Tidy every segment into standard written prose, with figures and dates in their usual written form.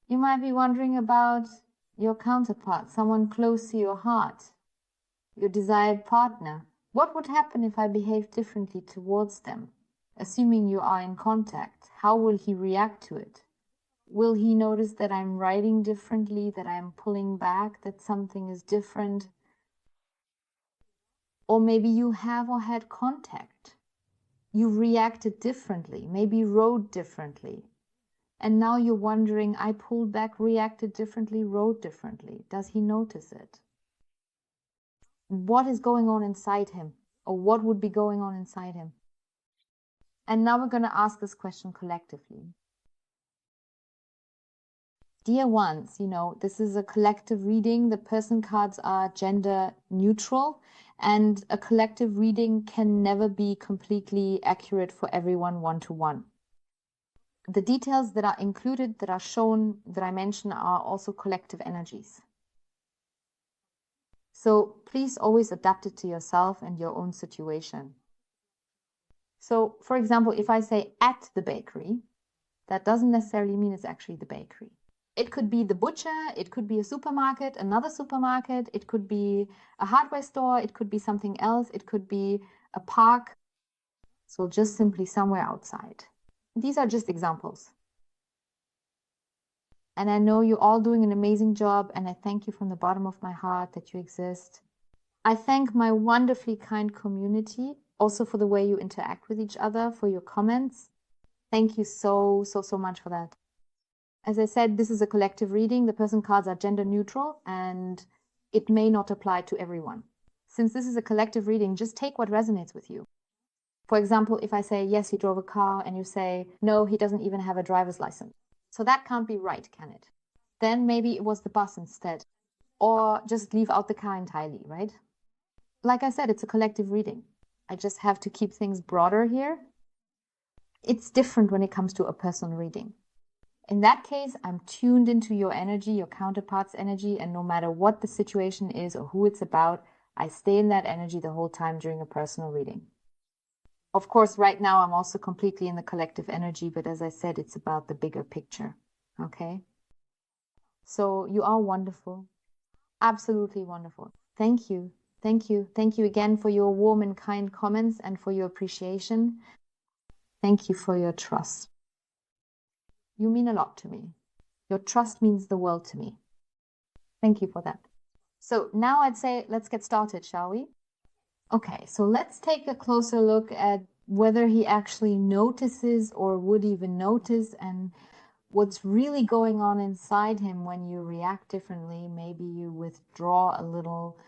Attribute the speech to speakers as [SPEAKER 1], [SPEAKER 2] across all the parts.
[SPEAKER 1] You might be wondering about your counterpart, someone close to your heart, your desired partner. What would happen if I behave differently towards them? Assuming you are in contact, how will he react to it? Will he notice that I'm writing differently, that I'm pulling back, that something is different? Or maybe you have or had contact. You reacted differently, maybe wrote differently. And now you're wondering, I pulled back, reacted differently, wrote differently. Does he notice it? What is going on inside him? Or what would be going on inside him? And now we're going to ask this question collectively. Dear ones, this is a collective reading. The person cards are gender neutral, and a collective reading can never be completely accurate for everyone one-to-one. The details that are included, that are shown, that I mention, are also collective energies. So please always adapt it to yourself and your own situation. So, for example, if I say at the bakery, that doesn't necessarily mean it's actually the bakery. It could be the butcher, it could be a supermarket, another supermarket, it could be a hardware store, it could be something else, it could be a park. So just simply somewhere outside. These are just examples. And I know you're all doing an amazing job, and I thank you from the bottom of my heart that you exist. I thank my wonderfully kind community, also for the way you interact with each other, for your comments. Thank you so much for that. As I said, this is a collective reading. The person cards are gender neutral, and it may not apply to everyone. Since this is a collective reading, just take what resonates with you. For example, if I say, yes, he drove a car, and you say, no, he doesn't even have a driver's license. So that can't be right, can it? Then maybe it was the bus instead. Or just leave out the car entirely, right? Like I said, it's a collective reading. I just have to keep things broader here. It's different when it comes to a personal reading. In that case, I'm tuned into your energy, your counterpart's energy, and no matter what the situation is or who it's about, I stay in that energy the whole time during a personal reading. Of course, right now I'm also completely in the collective energy, but as I said, it's about the bigger picture, okay? So you are wonderful, absolutely wonderful. Thank you. Thank you. Thank you again for your warm and kind comments and for your appreciation. Thank you for your trust. You mean a lot to me. Your trust means the world to me. Thank you for that. So now I'd say let's get started, shall we? Okay, so let's take a closer look at whether he actually notices or would even notice, and what's really going on inside him when you react differently. Maybe you withdraw a little,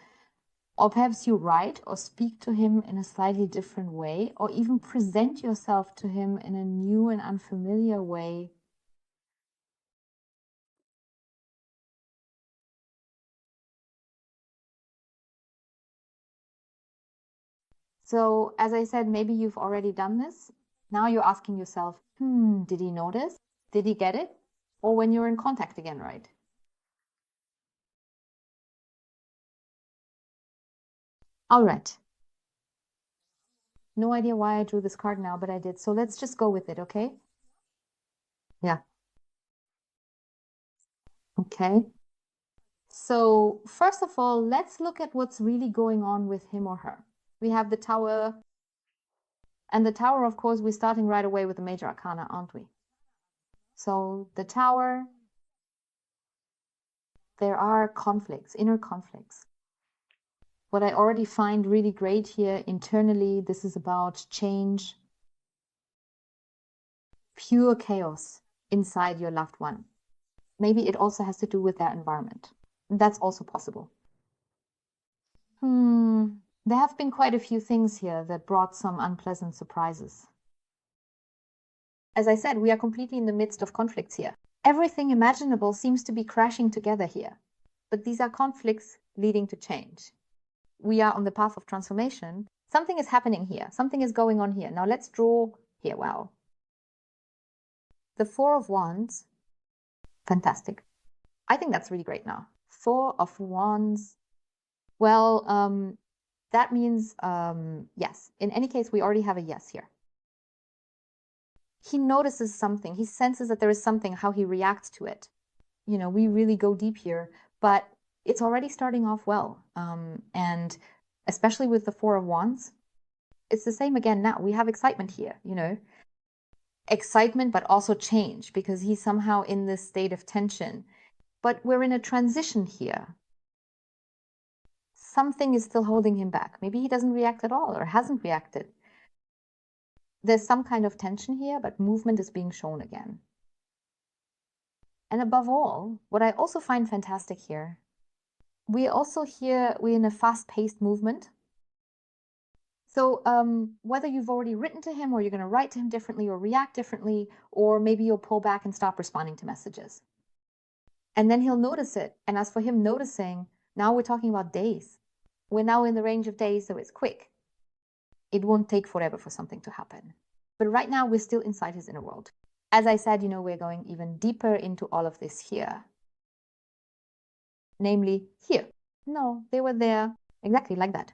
[SPEAKER 1] or perhaps you write or speak to him in a slightly different way, or even present yourself to him in a new and unfamiliar way. So, as I said, maybe you've already done this. Now you're asking yourself, did he notice? Did he get it? Or when you're in contact again, right? All right. No idea why I drew this card now, but I did. So let's just go with it, okay? Yeah. Okay. So first of all, let's look at what's really going on with him or her. We have the Tower. And the Tower, of course, we're starting right away with the Major Arcana, aren't we? So the Tower, there are conflicts, inner conflicts. What I already find really great here internally, this is about change, pure chaos inside your loved one. Maybe it also has to do with their environment. That's also possible. There have been quite a few things here that brought some unpleasant surprises. As I said, we are completely in the midst of conflicts here. Everything imaginable seems to be crashing together here. But these are conflicts leading to change. We are on the path of transformation. Something is happening here. Something is going on here. Now let's draw here. Wow. The Four of Wands. Fantastic. I think that's really great now. Four of Wands. Well, that means yes. In any case, we already have a yes here. He notices something. He senses that there is something, how he reacts to it. we really go deep here, but it's already starting off well. And especially with the Four of Wands, it's the same again now. We have excitement here, excitement, but also change, because he's somehow in this state of tension. But we're in a transition here. Something is still holding him back. Maybe he doesn't react at all or hasn't reacted. There's some kind of tension here, but movement is being shown again. And above all, what I also find fantastic here, we're in a fast-paced movement. So whether you've already written to him or you're going to write to him differently or react differently, or maybe you'll pull back and stop responding to messages. And then he'll notice it. And as for him noticing, now we're talking about days. We're now in the range of days, so it's quick. It won't take forever for something to happen. But right now, we're still inside his inner world. As I said, we're going even deeper into all of this here. Namely, here. No, they were there. Exactly like that.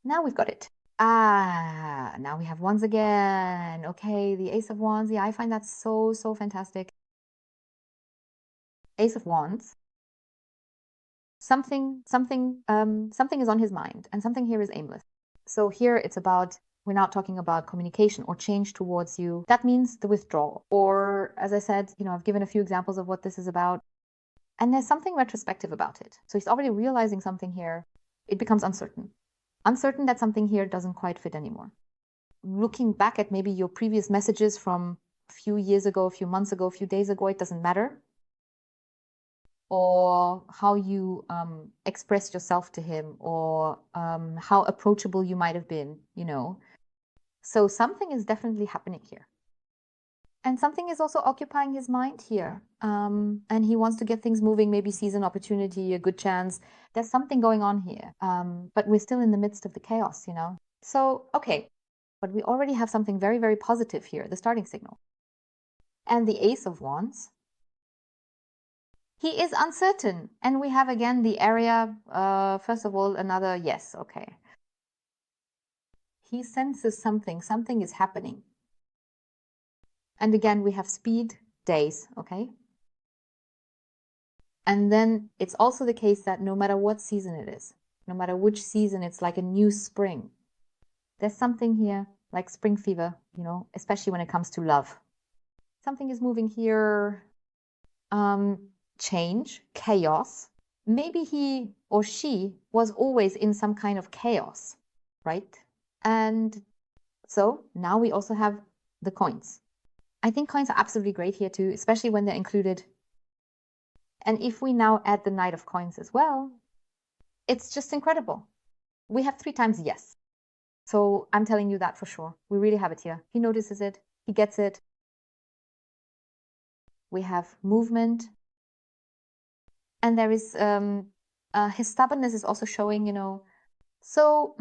[SPEAKER 1] Now we've got it. Now we have wands again. Okay, the Ace of Wands. Yeah, I find that so, so fantastic. Ace of Wands. Something is on his mind, and something here is aimless. So here it's about, we're now talking about communication or change towards you. That means the withdrawal. Or as I said, I've given a few examples of what this is about. And there's something retrospective about it. So he's already realizing something here. It becomes uncertain. Uncertain that something here doesn't quite fit anymore. Looking back at maybe your previous messages from a few years ago, a few months ago, a few days ago, it doesn't matter. Or how you expressed yourself to him, or how approachable you might have been, So something is definitely happening here. And something is also occupying his mind here. And he wants to get things moving, maybe sees an opportunity, a good chance. There's something going on here. But we're still in the midst of the chaos, So, okay. But we already have something very, very positive here, the starting signal. And the Ace of Wands. He is uncertain. And we have again the area, first of all, another yes, okay. He senses something is happening. And again, we have speed, days, okay? And then it's also the case that no matter what season it is, no matter which season, it's like a new spring. There's something here like spring fever, especially when it comes to love. Something is moving here. Change, chaos. Maybe he or she was always in some kind of chaos, right? And so now we also have the coins. I think coins are absolutely great here too, especially when they're included. And if we now add the Knight of Coins as well, it's just incredible. We have 3 times yes. So I'm telling you that for sure. We really have it here. He notices it. He gets it. We have movement. And there is, his stubbornness is also showing, So,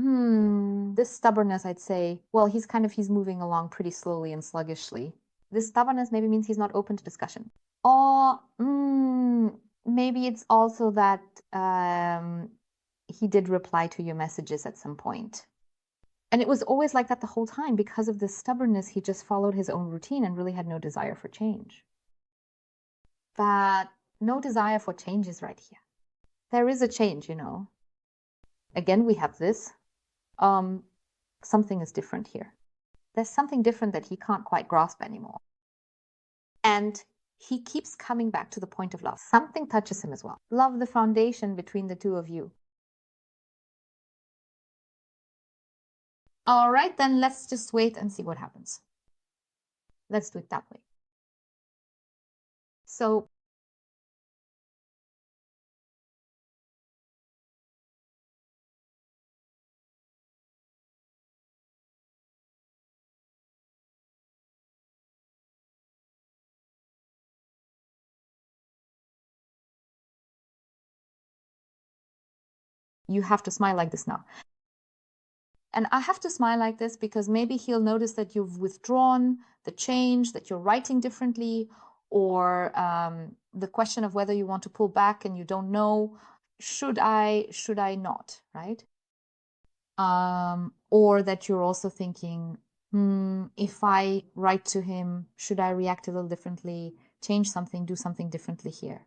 [SPEAKER 1] this stubbornness, I'd say, well, he's moving along pretty slowly and sluggishly. This stubbornness maybe means he's not open to discussion. Or maybe it's also that he did reply to your messages at some point. And it was always like that the whole time. Because of this stubbornness, he just followed his own routine and really had no desire for change. But no desire for change is right here. There is a change, Again, we have this. Something is different here. There's something different that he can't quite grasp anymore. And he keeps coming back to the point of love. Something touches him as well. Love, the foundation between the two of you. All right, then let's just wait and see what happens. Let's do it that way. So you have to smile like this now. And I have to smile like this because maybe he'll notice that you've withdrawn the change, that you're writing differently, or the question of whether you want to pull back and you don't know, should I not, right? Or that you're also thinking, if I write to him, should I react a little differently, change something, do something differently here?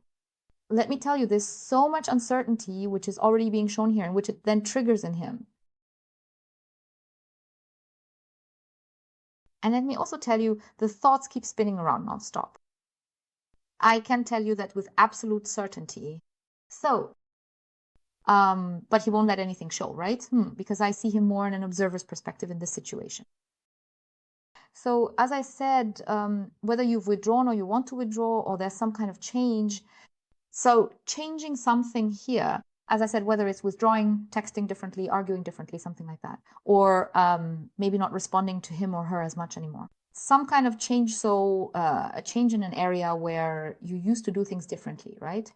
[SPEAKER 1] let me tell you, there's so much uncertainty which is already being shown here and which it then triggers in him. And let me also tell you, the thoughts keep spinning around nonstop. I can tell you that with absolute certainty. So, but he won't let anything show, right? Because I see him more in an observer's perspective in this situation. So as I said, whether you've withdrawn or you want to withdraw or there's some kind of change. So changing something here, as I said, whether it's withdrawing, texting differently, arguing differently, something like that, or maybe not responding to him or her as much anymore. Some kind of change, so a change in an area where you used to do things differently, right?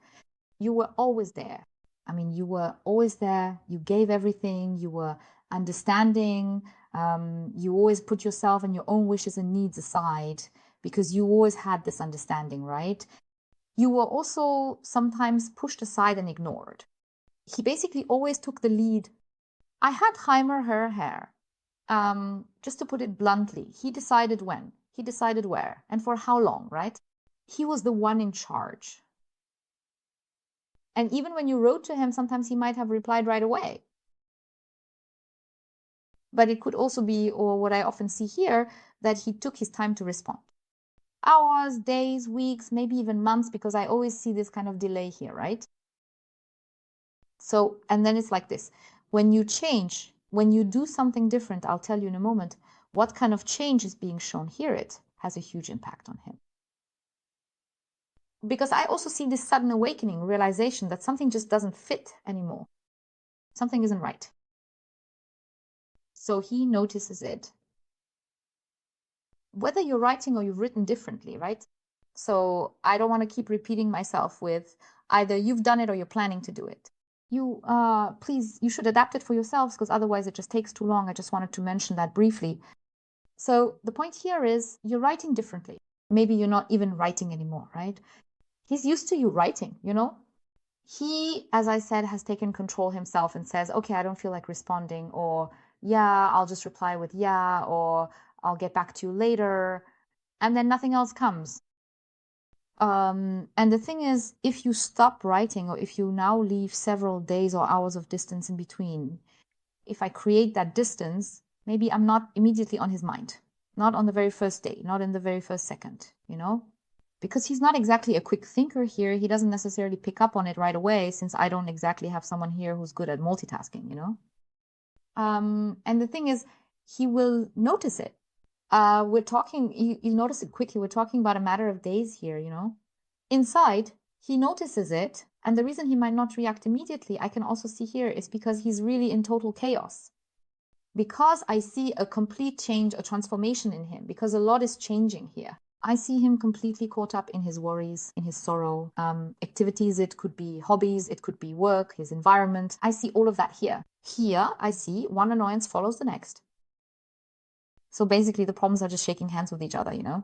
[SPEAKER 1] You were always there. I mean, you were always there. You gave everything. You were understanding. You always put yourself and your own wishes and needs aside because you always had this understanding, right? You were also sometimes pushed aside and ignored. He basically always took the lead. I had Heimer her hair. Just to put it bluntly, he decided when, he decided where, and for how long, right? He was the one in charge. And even when you wrote to him, sometimes he might have replied right away. But it could also be, or what I often see here, that he took his time to respond. Hours, days, weeks, maybe even months, because I always see this kind of delay here, right? So, and then it's like this. When you change, when you do something different, I'll tell you in a moment, what kind of change is being shown here, it has a huge impact on him. Because I also see this sudden awakening, realization that something just doesn't fit anymore. Something isn't right. So he notices it. Whether you're writing or you've written differently, right? So I don't want to keep repeating myself with either you've done it or you're planning to do it. Please, you should adapt it for yourselves because otherwise it just takes too long. I just wanted to mention that briefly. So the point here is you're writing differently. Maybe you're not even writing anymore, right? He's used to you writing, you know? He, as I said, has taken control himself and says, okay, I don't feel like responding, or yeah, I'll just reply with yeah, or I'll get back to you later. And then nothing else comes. And the thing is, if you stop writing or if you now leave several days or hours of distance in between, if I create that distance, maybe I'm not immediately on his mind, not on the very first day, not in the very first second, you know? Because he's not exactly a quick thinker here. He doesn't necessarily pick up on it right away since I don't exactly have someone here who's good at multitasking, you know? And the thing is, he will notice it. We're talking, you'll notice it quickly. We're talking about a matter of days here, you know? Inside, he notices it. And the reason he might not react immediately, I can also see here, is because he's really in total chaos. Because I see a complete change, a transformation in him, because a lot is changing here. I see him completely caught up in his worries, in his sorrow, activities. It could be hobbies, it could be work, his environment. I see all of that here. Here, I see one annoyance follows the next. So basically, the problems are just shaking hands with each other, you know?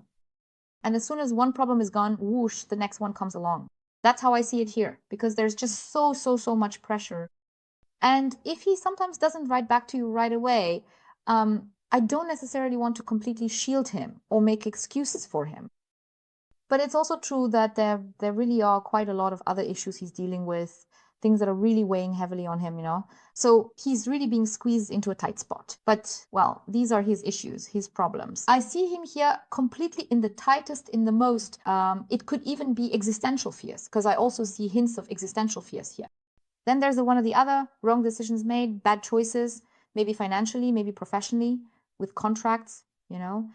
[SPEAKER 1] And as soon as one problem is gone, whoosh, the next one comes along. That's how I see it here, because there's just so much pressure. And if he sometimes doesn't write back to you right away, I don't necessarily want to completely shield him or make excuses for him. But it's also true that there really are quite a lot of other issues he's dealing with, things that are really weighing heavily on him, you know. So he's really being squeezed into a tight spot. But, well, these are his issues, his problems. I see him here completely in the tightest, in the most. It could even be existential fears, because I also see hints of existential fears here. Then there's the one or the other, wrong decisions made, bad choices, maybe financially, maybe professionally, with contracts, you know.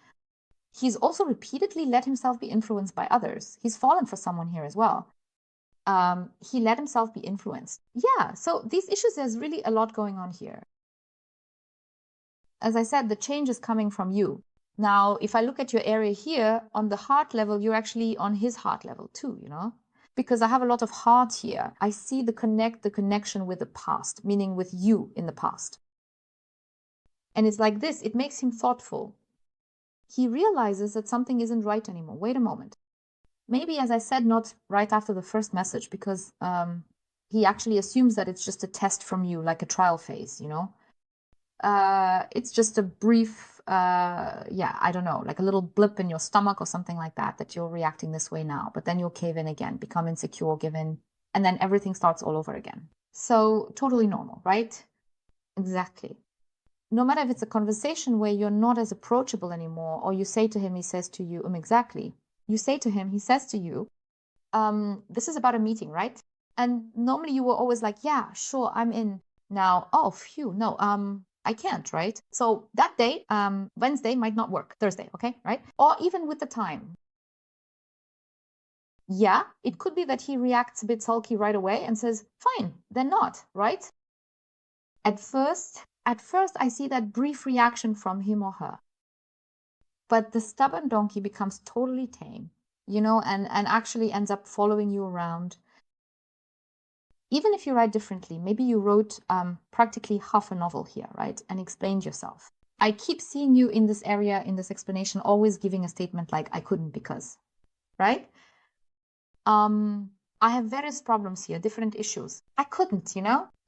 [SPEAKER 1] He's also repeatedly let himself be influenced by others. He's fallen for someone here as well. He let himself be influenced. Yeah, so these issues, there's really a lot going on here. As I said, the change is coming from you. Now, if I look at your area here, on the heart level, you're actually on his heart level too, you know? Because I have a lot of heart here. I see the connection with the past, meaning with you in the past. And it's like this, it makes him thoughtful. He realizes that something isn't right anymore. Wait a moment. Maybe, as I said, not right after the first message, because he actually assumes that it's just a test from you, like a trial phase, you know? It's just a brief, I don't know, like a little blip in your stomach or something like that, that you're reacting this way now. But then you'll cave in again, become insecure, give in. and then everything starts all over again. So totally normal, right? Exactly. No matter if it's a conversation where you're not as approachable anymore, or you say to him, he says to you, exactly. You say to him, he says to you, this is about a meeting, right? And normally you were always like, yeah, sure, I'm in. Now, oh, phew, no, I can't, right? So that day, Wednesday might not work, Thursday, okay, right? Or even with the time. Yeah, it could be that he reacts a bit sulky right away and says, fine, then not, right? At first, I see that brief reaction from him or her. But the stubborn donkey becomes totally tame, and actually ends up following you around. Even if you write differently, maybe you wrote practically half a novel here, right? And explained yourself. I keep seeing you in this area, in this explanation, always giving a statement like, I couldn't because, right? I have various problems here, different issues. I couldn't,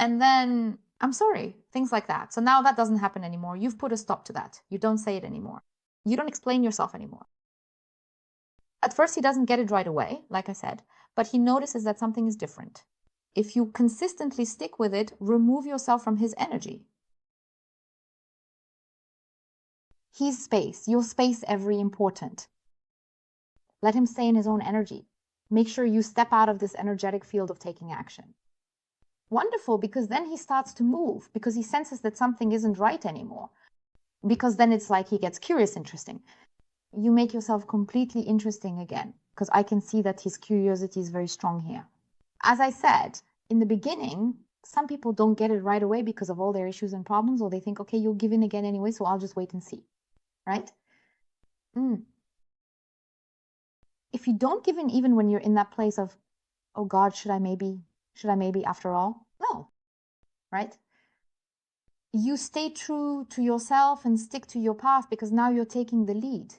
[SPEAKER 1] and then I'm sorry, things like that. So now that doesn't happen anymore. You've put a stop to that. You don't say it anymore. You don't explain yourself anymore. At first, he doesn't get it right away, like I said, but he notices that something is different. If you consistently stick with it, remove yourself from his energy. His space, your space, every important. Let him stay in his own energy. Make sure you step out of this energetic field of taking action. Wonderful, because then he starts to move, because he senses that something isn't right anymore. Because then it's like he gets curious, interesting. You make yourself completely interesting again, because I can see that his curiosity is very strong here. As I said, in the beginning, some people don't get it right away because of all their issues and problems, or they think, okay, you'll give in again anyway, so I'll just wait and see, right? If you don't give in even when you're in that place of, oh God, should I maybe after all? No, right? You stay true to yourself and stick to your path because now you're taking the lead.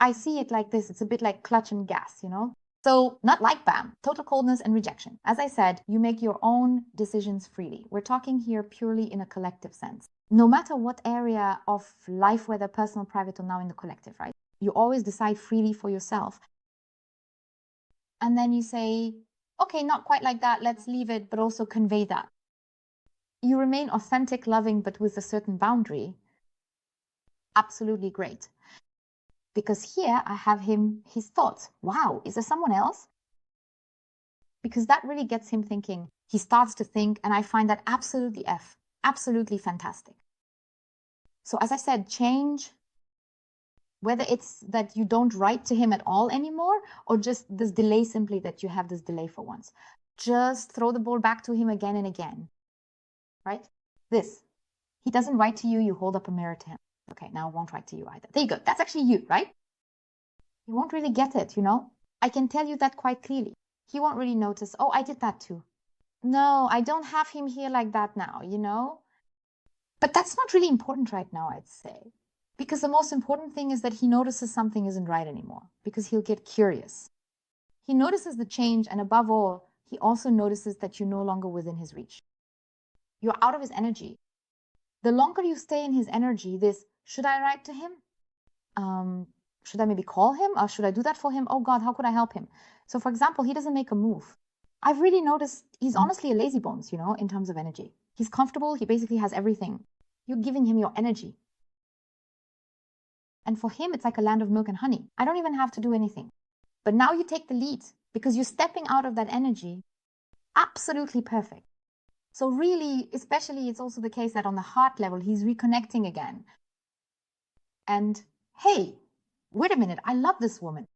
[SPEAKER 1] I see it like this. It's a bit like clutch and gas, So not like BAM, total coldness and rejection. As I said, you make your own decisions freely. We're talking here purely in a collective sense. No matter what area of life, whether personal, private, or now in the collective, right? You always decide freely for yourself. And then you say, okay, not quite like that, let's leave it, but also convey that. You remain authentic, loving, but with a certain boundary. Absolutely great. Because here I have his thoughts. Wow, is there someone else? Because that really gets him thinking. He starts to think, and I find that absolutely fantastic. So as I said, change, whether it's that you don't write to him at all anymore, or just this delay, simply that you have this delay for once. Just throw the ball back to him again and again, right? He doesn't write to you, you hold up a mirror to him. Okay, now I won't write to you either. There you go. That's actually you, right? He won't really get it, I can tell you that quite clearly. He won't really notice, oh, I did that too. No, I don't have him here like that now, But that's not really important right now, I'd say. Because the most important thing is that he notices something isn't right anymore, because he'll get curious. He notices the change, and above all, he also notices that you're no longer within his reach. You're out of his energy. The longer you stay in his energy, should I write to him? Should I maybe call him? Or should I do that for him? Oh God, how could I help him? So for example, he doesn't make a move. I've really noticed he's honestly a lazy bones, in terms of energy. He's comfortable. He basically has everything. You're giving him your energy. And for him, it's like a land of milk and honey. I don't even have to do anything. But now you take the lead because you're stepping out of that energy. Absolutely perfect. So really, especially, it's also the case that on the heart level, he's reconnecting again. And hey, wait a minute, I love this woman.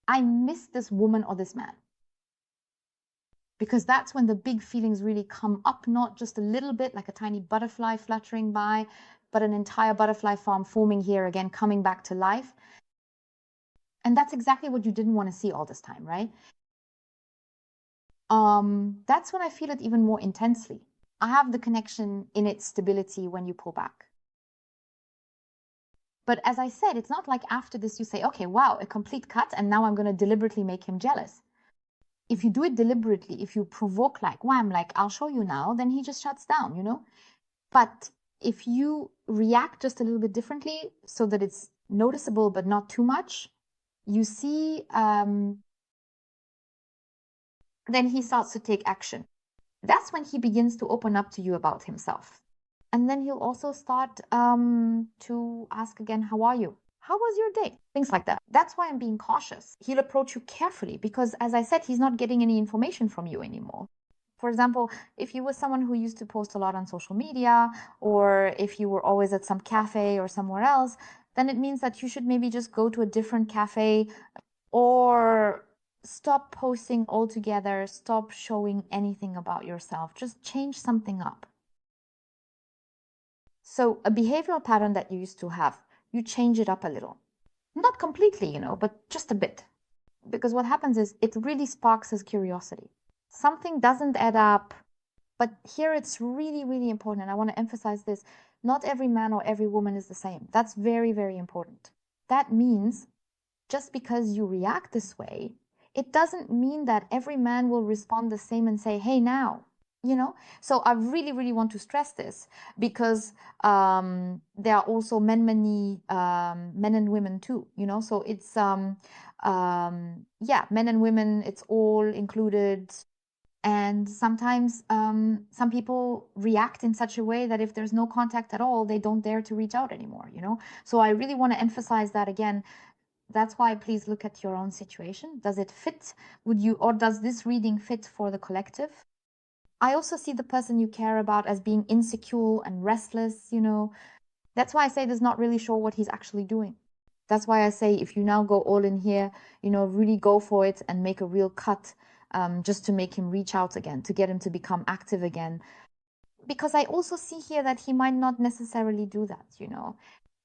[SPEAKER 1] I miss this woman or this man. Because that's when the big feelings really come up, not just a little bit like a tiny butterfly fluttering by, but an entire butterfly farm forming here again, coming back to life. And that's exactly what you didn't want to see all this time, right? That's when I feel it even more intensely. I have the connection in its stability when you pull back. But as I said, it's not like after this you say, okay, wow, a complete cut, and now I'm going to deliberately make him jealous. If you do it deliberately, if you provoke like, wham, like, I'll show you now, then he just shuts down, But if you react just a little bit differently so that it's noticeable but not too much, you see then he starts to take action. That's when he begins to open up to you about himself. And then he'll also start to ask again, how are you? How was your day? Things like that. That's why I'm being cautious. He'll approach you carefully because, as I said, he's not getting any information from you anymore. For example, if you were someone who used to post a lot on social media, or if you were always at some cafe or somewhere else, then it means that you should maybe just go to a different cafe or stop posting altogether, stop showing anything about yourself, just change something up. So a behavioral pattern that you used to have, you change it up a little. Not completely, but just a bit. Because what happens is it really sparks his curiosity. Something doesn't add up, but here it's really, really important. And I want to emphasize this. Not every man or every woman is the same. That's very, very important. That means just because you react this way, it doesn't mean that every man will respond the same and say, hey, now, So I really, really want to stress this because there are also men and women too, So it's, men and women, it's all included. And sometimes some people react in such a way that if there's no contact at all, they don't dare to reach out anymore, So I really want to emphasize that again. That's why please look at your own situation. Does it fit? Or does this reading fit for the collective? I also see the person you care about as being insecure and restless, That's why I say there's not really sure what he's actually doing. That's why I say if you now go all in here, really go for it and make a real cut just to make him reach out again, to get him to become active again. Because I also see here that he might not necessarily do that,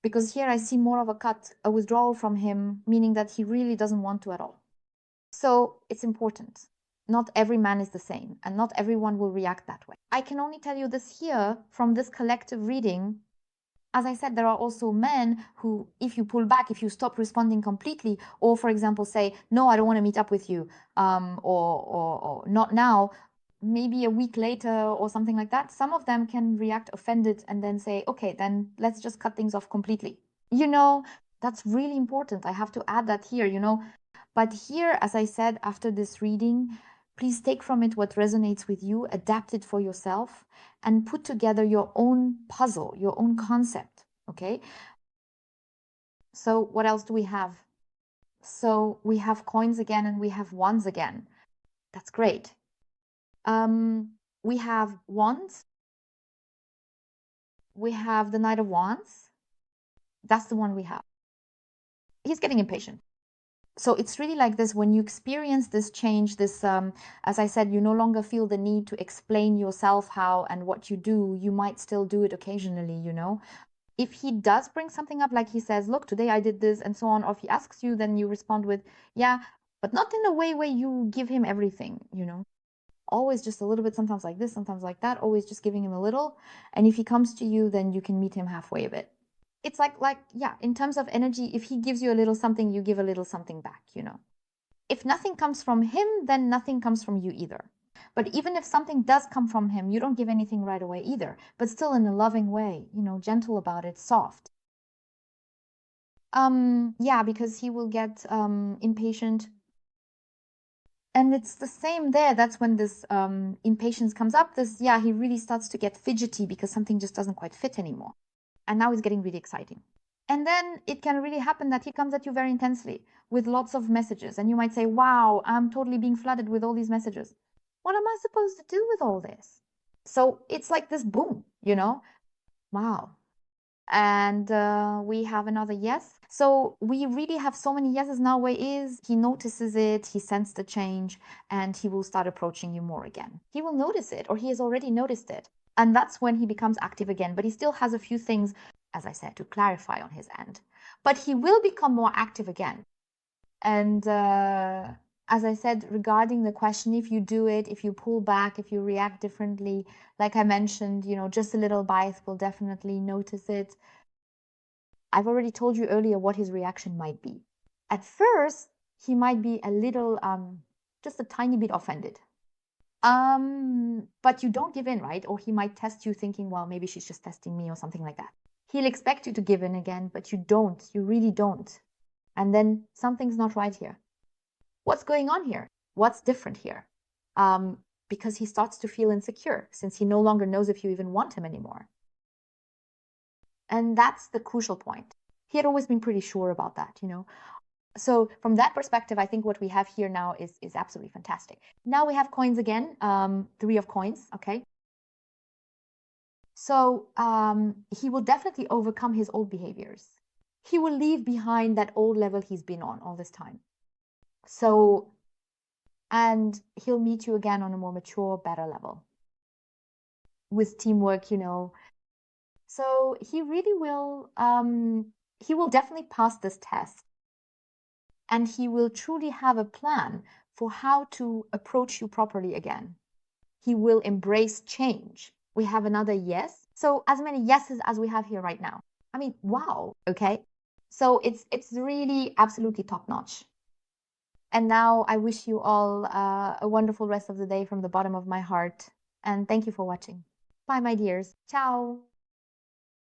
[SPEAKER 1] Because here I see more of a withdrawal from him, meaning that he really doesn't want to at all. So it's important. Not every man is the same, and not everyone will react that way. I can only tell you this here from this collective reading. As I said, there are also men who, if you pull back, if you stop responding completely, or for example, say, no, I don't want to meet up with you, or not now, maybe a week later or something like that, some of them can react offended and then say, okay, then let's just cut things off completely. That's really important. I have to add that here, But here, as I said, after this reading, please take from it what resonates with you, adapt it for yourself, and put together your own puzzle, your own concept, okay? So what else do we have? So we have coins again and we have wands again. That's great. We have wands. We have the Knight of Wands. That's the one we have. He's getting impatient. So it's really like this, when you experience this change, this, as I said, you no longer feel the need to explain yourself how and what you do. You might still do it occasionally, If he does bring something up, like he says, look, today I did this and so on, or if he asks you, then you respond with, yeah, but not in a way where you give him everything, Always just a little bit, sometimes like this, sometimes like that, always just giving him a little. And if he comes to you, then you can meet him halfway a bit. It's like, yeah, in terms of energy, if he gives you a little something, you give a little something back, If nothing comes from him, then nothing comes from you either. But even if something does come from him, you don't give anything right away either, but still in a loving way, gentle about it, soft. Yeah, because he will get impatient. And it's the same there. That's when this impatience comes up. He really starts to get fidgety because something just doesn't quite fit anymore. And now it's getting really exciting. And then it can really happen that he comes at you very intensely with lots of messages. And you might say, wow, I'm totally being flooded with all these messages. What am I supposed to do with all this? So it's like this boom, Wow. And we have another yes. So we really have so many yeses now where he notices it, he sensed the change, and he will start approaching you more again. He will notice it, or he has already noticed it. And that's when he becomes active again. But he still has a few things, as I said, to clarify on his end. But he will become more active again. And as I said, regarding the question, if you do it, if you pull back, if you react differently, like I mentioned, just a little bias will definitely notice it. I've already told you earlier what his reaction might be. At first, he might be a little, just a tiny bit offended. But you don't give in, right? Or he might test you thinking, well, maybe she's just testing me or something like that. He'll expect you to give in again, but you don't. You really don't. And then something's not right here. What's going on here? What's different here? because he starts to feel insecure since he no longer knows if you even want him anymore. And that's the crucial point. He had always been pretty sure about that, you know. So from that perspective, I think what we have here now is absolutely fantastic. Now we have coins again, 3 of coins, okay? So he will definitely overcome his old behaviors. He will leave behind that old level he's been on all this time. So, and he'll meet you again on a more mature, better level with teamwork, you know. So he really will, he will definitely pass this test. And he will truly have a plan for how to approach you properly again. He will embrace change. We have another yes. So as many yeses as we have here right now. I mean, wow, okay? So it's really absolutely top notch. And now I wish you all a wonderful rest of the day from the bottom of my heart. And thank you for watching. Bye, my dears. Ciao.